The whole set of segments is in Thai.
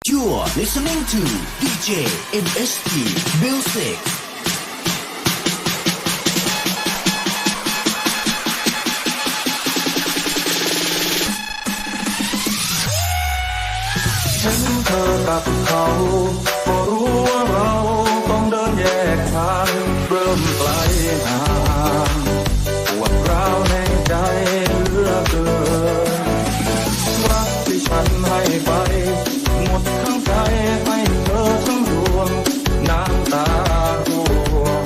You're listening to DJ MSP Music. เห็นเธอกับเขาก็รู้ว่าเราต้องเดินแยกทางเริ่มไกลห่างปวดร้าวในใจเหลือเกินรักที่ฉันให้ไปหมดทั้งใจให้เธอทั้งดวงน้ำตาร่วง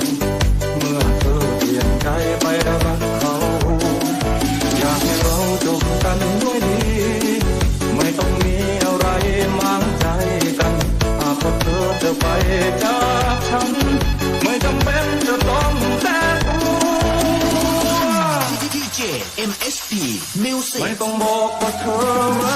เมื่อเธอเปลี่ยนใจไปรักเขาอยากให้เราจบกันด้วยดีไม่ต้องมีอะไรหมางใจกันหากว่าเธอจะไปจากฉันไม่จำเป็นจะต้องแต่ตัว DJ MSP Music ไม่ต้องบอกว่าเธอ